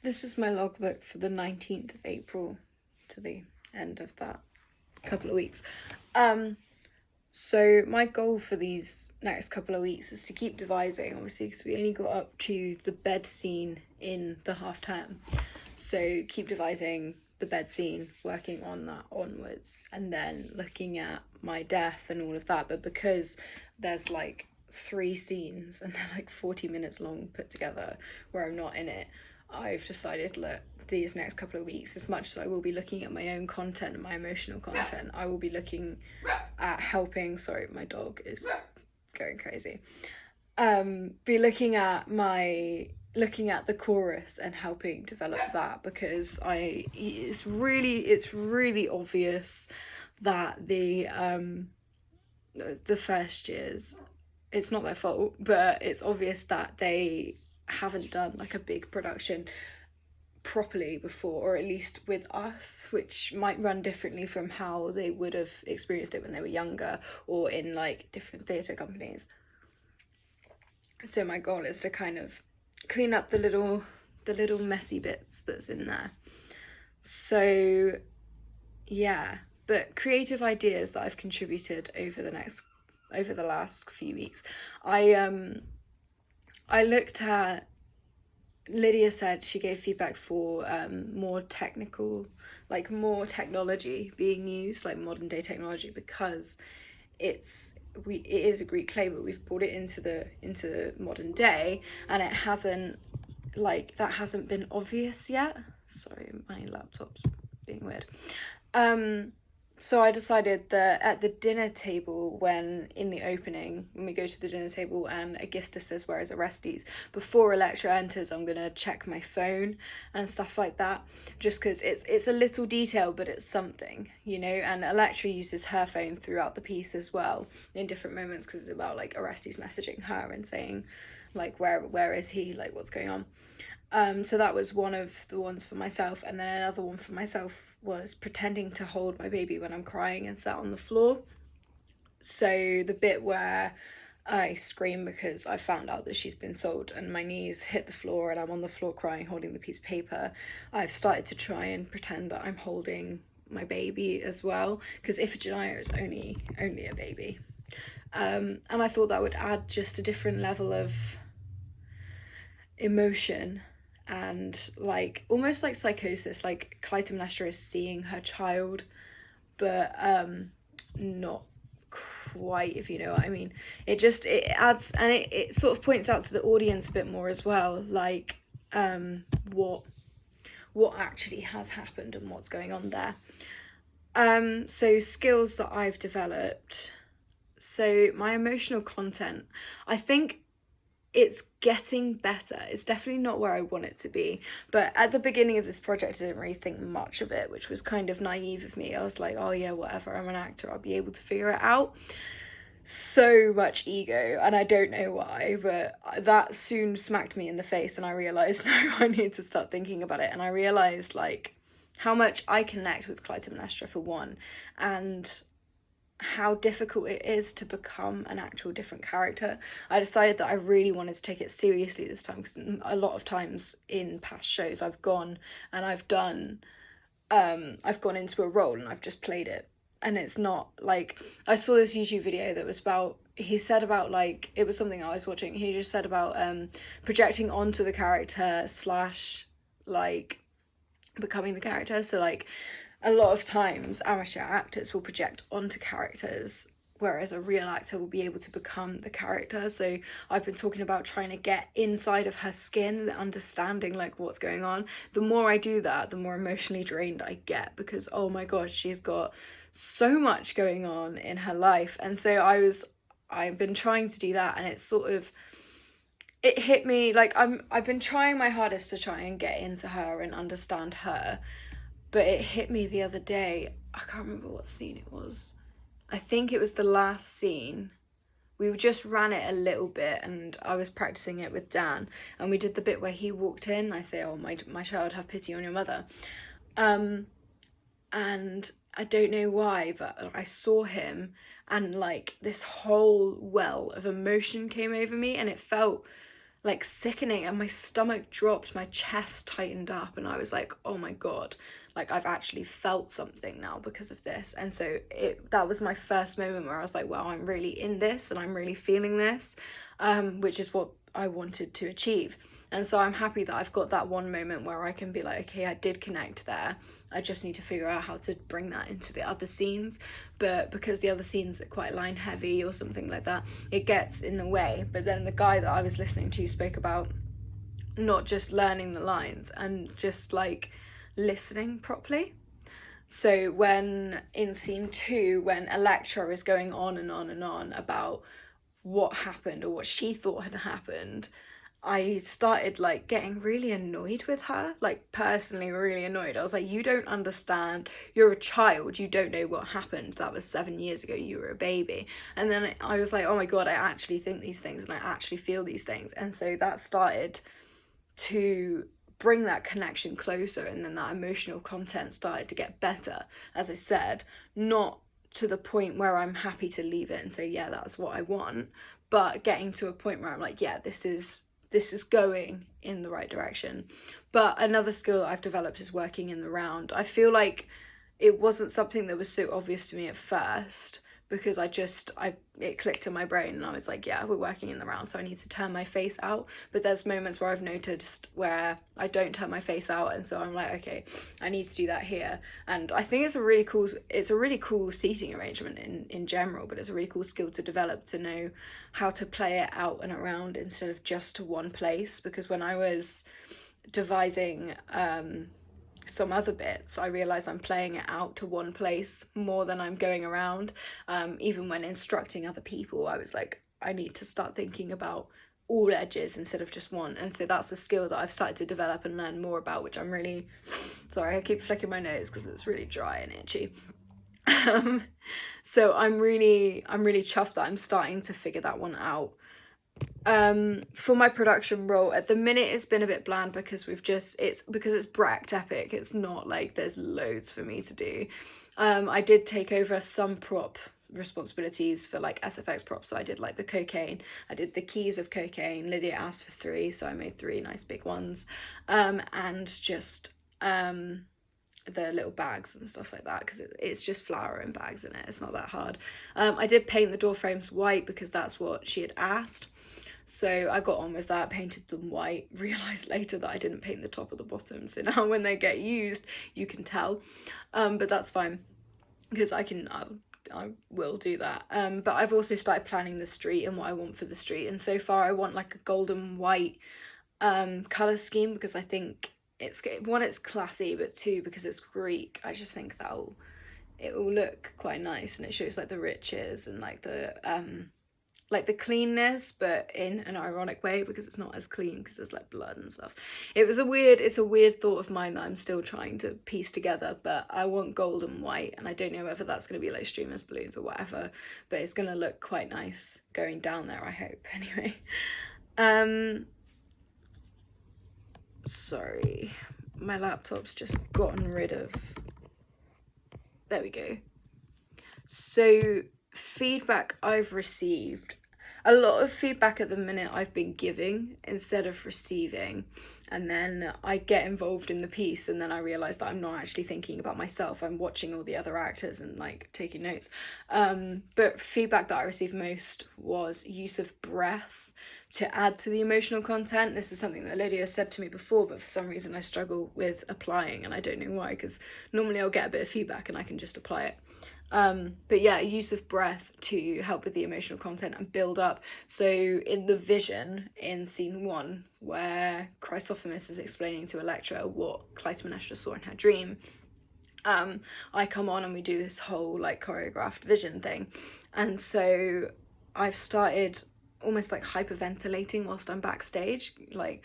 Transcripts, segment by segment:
This is my logbook for the 19th of April to the end of that couple of weeks. So my goal for these next couple of weeks is to keep devising, obviously, because we only got up to the bed scene in the half term. So keep devising the bed scene, working on that onwards, and then looking at my death and all of that. But because there's like 3 scenes and they're like 40 minutes long put together where I'm not in it, I've decided, look, these next couple of weeks, as much as I will be looking at my own content and my emotional content, I will be looking at helping. Sorry, my dog is going crazy. Be looking at the chorus and helping develop that, because it's really obvious that the first years, it's not their fault, but it's obvious that they haven't done like a big production properly before, or at least with us, which might run differently from how they would have experienced it when they were younger or in like different theatre companies. So my goal is to kind of clean up the little messy bits that's in there. So yeah, but creative ideas that I've contributed over the last few weeks. I looked at, Lydia said she gave feedback for more technical, like more technology being used, like modern day technology, because it is a Greek play, but we've brought it into the modern day, and it hasn't, like, that hasn't been obvious yet. Sorry, my laptop's being weird. So I decided that at the dinner table, when in the opening, when we go to the dinner table and Aegisthus says, "Where is Orestes?" before Electra enters, I'm gonna check my phone and stuff like that, just because it's a little detail, but it's something, you know. And Electra uses her phone throughout the piece as well in different moments, because it's about like Orestes messaging her and saying, like, where is he, like, what's going on. So that was one of the ones for myself, and then another one for myself was pretending to hold my baby when I'm crying and sat on the floor. So the bit where I scream because I found out that she's been sold and my knees hit the floor and I'm on the floor crying, holding the piece of paper, I've started to try and pretend that I'm holding my baby as well, because Iphigenia is only a baby. And I thought that would add just a different level of emotion, and like almost like psychosis, like Clytemnestra is seeing her child, but not quite, if you know what I mean. It adds, and it sort of points out to the audience a bit more as well, like what actually has happened and what's going on there. So skills that I've developed. So my emotional content, I think it's getting better. It's definitely not where I want it to be. But at the beginning of this project, I didn't really think much of it, which was kind of naive of me. I was like, oh yeah, whatever, I'm an actor, I'll be able to figure it out. So much ego, and I don't know why, but that soon smacked me in the face, and I realised, no, I need to start thinking about it. And I realised, like, how much I connect with Clytemnestra, for one, and how difficult it is to become an actual different character. I decided that I really wanted to take it seriously this time, because a lot of times in past shows I've gone and I've gone into a role and I've just played it, and it's not like, I saw this YouTube video that was about, he said about, like, it was something I was watching, he just said about projecting onto the character slash like becoming the character. So like a lot of times amateur actors will project onto characters, whereas a real actor will be able to become the character. So I've been talking about trying to get inside of her skin and understanding like what's going on. The more I do that, the more emotionally drained I get, because oh my god, she's got so much going on in her life. And so I've been trying to do that, and it's sort of, it hit me like I've been trying my hardest to try and get into her and understand her, but it hit me the other day. I can't remember what scene it was. I think it was the last scene. We just ran it a little bit, and I was practicing it with Dan, and we did the bit where he walked in. I say, "Oh, my child, have pity on your mother," and I don't know why, but I saw him, and like this whole well of emotion came over me, and it felt like sickening, and my stomach dropped, my chest tightened up, and I was like, oh my god, like I've actually felt something now because of this. And so that was my first moment where I was like, wow, I'm really in this and I'm really feeling this, which is what I wanted to achieve. And so I'm happy that I've got that one moment where I can be like, okay, I did connect there. I just need to figure out how to bring that into the other scenes. But because the other scenes are quite line heavy or something like that, it gets in the way. But then the guy that I was listening to spoke about not just learning the lines and just like listening properly. So when in scene 2, when Electra is going on and on and on about what happened or what she thought had happened, I started like getting really annoyed with her, like personally really annoyed. I was like, you don't understand. You're a child. You don't know what happened. That was 7 years ago. You were a baby. And then I was like, oh my God, I actually think these things and I actually feel these things. And so that started to bring that connection closer, and then that emotional content started to get better, as I said, not to the point where I'm happy to leave it and say, yeah, that's what I want, but getting to a point where I'm like, yeah, this is going in the right direction. But another skill I've developed is working in the round. I feel like it wasn't something that was so obvious to me at first, because it clicked in my brain and I was like, yeah, we're working in the round, so I need to turn my face out. But there's moments where I've noticed where I don't turn my face out, and so I'm like, okay, I need to do that here. And I think it's a really cool seating arrangement in general, but it's a really cool skill to develop, to know how to play it out and around instead of just to one place. Because when I was devising some other bits, I realize I'm playing it out to one place more than I'm going around. Even when instructing other people, I was like, I need to start thinking about all edges instead of just one. And so that's a skill that I've started to develop and learn more about, which I'm really sorry, I keep flicking my nose because it's really dry and itchy. So I'm really chuffed that I'm starting to figure that one out. For my production role at the minute, it's been a bit bland because it's Brecht Epic. It's not like there's loads for me to do. I did take over some prop responsibilities for like SFX props, so I did like the cocaine, I did the keys of cocaine. Lydia asked for 3, so I made 3 nice big ones, and just the little bags and stuff like that, because it's just flour and bags in it. It's not that hard. I did paint the door frames white because that's what she had asked. So I got on with that, painted them white, realised later that I didn't paint the top or the bottom, so now when they get used, you can tell. But that's fine, because I will do that. But I've also started planning the street and what I want for the street, and so far I want like a golden white colour scheme, because I think it's classy, but 2, because it's Greek, I just think it will look quite nice, and it shows like the riches and like the cleanness, but in an ironic way, because it's not as clean because there's like blood and stuff. It's a weird thought of mine that I'm still trying to piece together, but I want gold and white, and I don't know whether that's going to be like streamers, balloons or whatever, but it's going to look quite nice going down there, I hope. Anyway, sorry, my laptop's just gotten rid of, there we go. So feedback I've received, a lot of feedback at the minute I've been giving instead of receiving, and then I get involved in the piece and then I realise that I'm not actually thinking about myself, I'm watching all the other actors and like taking notes. But feedback that I received most was use of breath to add to the emotional content. This is something that Lydia said to me before, but for some reason I struggle with applying, and I don't know why, because normally I'll get a bit of feedback and I can just apply it. But yeah, use of breath to help with the emotional content and build up. So in the vision in scene 1, where Chrysophimus is explaining to Electra what Clytemnestra saw in her dream, I come on and we do this whole like choreographed vision thing, and so I've started almost like hyperventilating whilst I'm backstage, like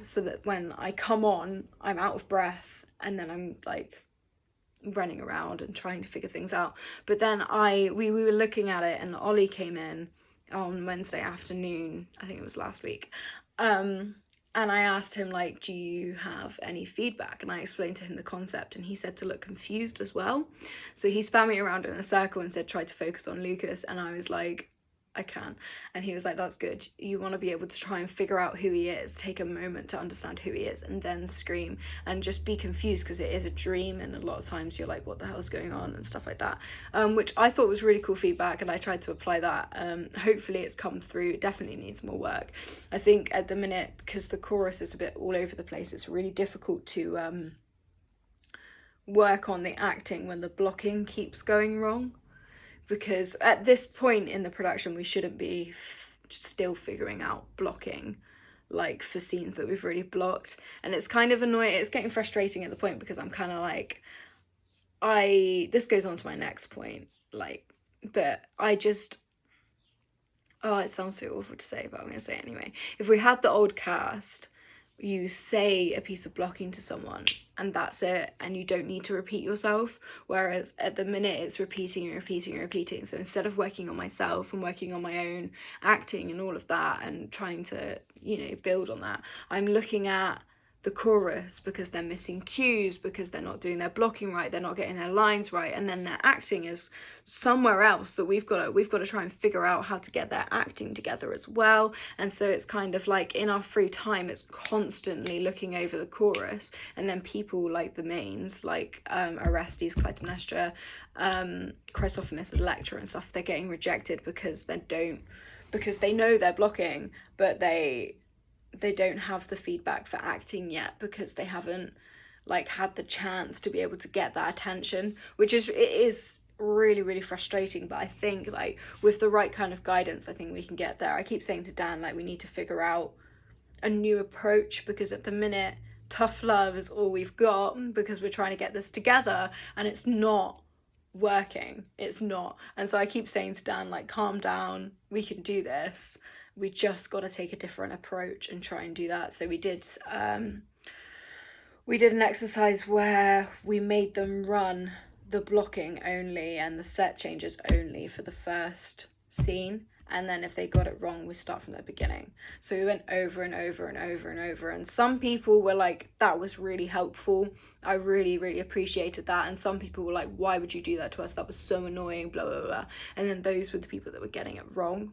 so that when I come on I'm out of breath, and then I'm like running around and trying to figure things out. But then we were looking at it, and Ollie came in on Wednesday afternoon, I think it was last week, and I asked him like, do you have any feedback? And I explained to him the concept, and he said to look confused as well. So he span me around in a circle and said try to focus on Lucas, and I was like, I can. And he was like, that's good. You want to be able to try and figure out who he is, take a moment to understand who he is, and then scream and just be confused because it is a dream. And a lot of times you're like, what the hell's going on and stuff like that, which I thought was really cool feedback. And I tried to apply that. Hopefully it's come through. It definitely needs more work. I think at the minute, because the chorus is a bit all over the place, it's really difficult to work on the acting when the blocking keeps going wrong, because at this point in the production we shouldn't be still figuring out blocking, like for scenes that we've really blocked. And it's kind of annoying, it's getting frustrating at the point, because I'm kind of like, this goes on to my next point, like, but I just, oh, it sounds so awful to say, but I'm gonna say it anyway. If we had the old cast, you say a piece of blocking to someone and that's it, and you don't need to repeat yourself, whereas at the minute it's repeating and repeating and repeating. So instead of working on myself and working on my own acting and all of that and trying to, you know, build on that, I'm looking at the chorus because they're missing cues, because they're not doing their blocking right, they're not getting their lines right, and then their acting is somewhere else that we've got to try and figure out how to get their acting together as well. And so it's kind of like in our free time it's constantly looking over the chorus, and then people like the mains, like Orestes, Clytemnestra, Chrysophamis, the lecturer and stuff, they're getting rejected because they know they're blocking, but they don't have the feedback for acting yet, because they haven't like had the chance to be able to get that attention, which is really, really frustrating. But I think like with the right kind of guidance, I think we can get there. I keep saying to Dan, like, we need to figure out a new approach, because at the minute tough love is all we've got, because we're trying to get this together and it's not working. It's not. And so I keep saying to Dan, like, calm down, we can do this. We just got to take a different approach and try and do that. So we did an exercise where we made them run the blocking only and the set changes only for the first scene, and then if they got it wrong, we start from the beginning. So we went over and over and over and over, and some people were like, that was really helpful, I really, really appreciated that. And some people were like, why would you do that to us, that was so annoying, blah blah blah. And then those were the people that were getting it wrong.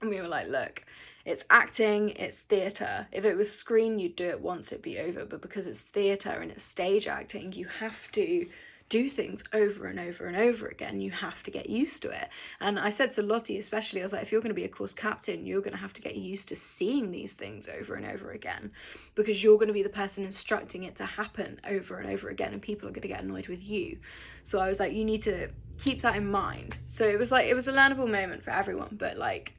And we were like, look, it's acting, it's theatre. If it was screen, you'd do it once, it'd be over. But because it's theatre and it's stage acting, you have to do things over and over and over again. You have to get used to it. And I said to Lottie especially, I was like, if you're going to be a course captain, you're going to have to get used to seeing these things over and over again, because you're going to be the person instructing it to happen over and over again, and people are going to get annoyed with you. So I was like, you need to keep that in mind. So it was a learnable moment for everyone, but like,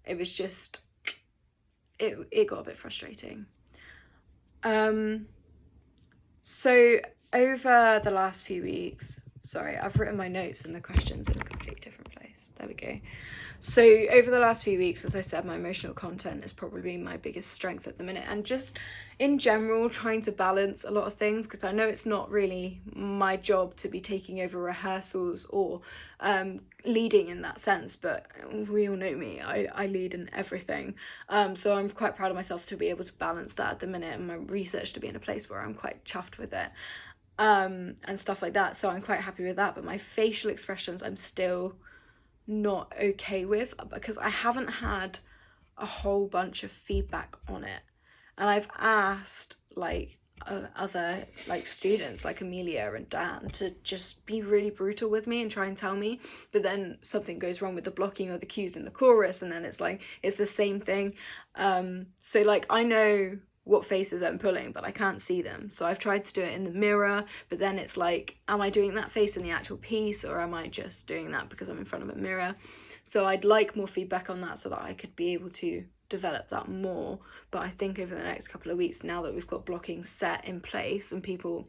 it was just, it got a bit frustrating. So over the last few weeks, sorry, I've written my notes and the questions in a completely different place. There we go. So over the last few weeks, as I said, my emotional content is probably my biggest strength at the minute, and just in general trying to balance a lot of things, because I know it's not really my job to be taking over rehearsals or leading in that sense, but we all know me, I lead in everything. So I'm quite proud of myself to be able to balance that at the minute, and my research to be in a place where I'm quite chuffed with it, and stuff like that. So I'm quite happy with that. But my facial expressions I'm still not okay with, because I haven't had a whole bunch of feedback on it. And I've asked like other like students like Amelia and Dan to just be really brutal with me and try and tell me, but then something goes wrong with the blocking or the cues in the chorus, and then it's like it's the same thing. So like I know what faces I'm pulling, but I can't see them. So I've tried to do it in the mirror, but then it's like, am I doing that face in the actual piece, or am I just doing that because I'm in front of a mirror? So I'd like more feedback on that so that I could be able to develop that more. But I think over the next couple of weeks, now that we've got blocking set in place and people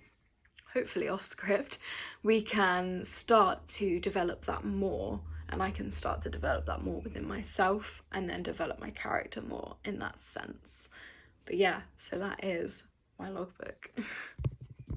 hopefully off script, we can start to develop that more, and I can start to develop that more within myself and then develop my character more in that sense. But yeah, so that is my logbook.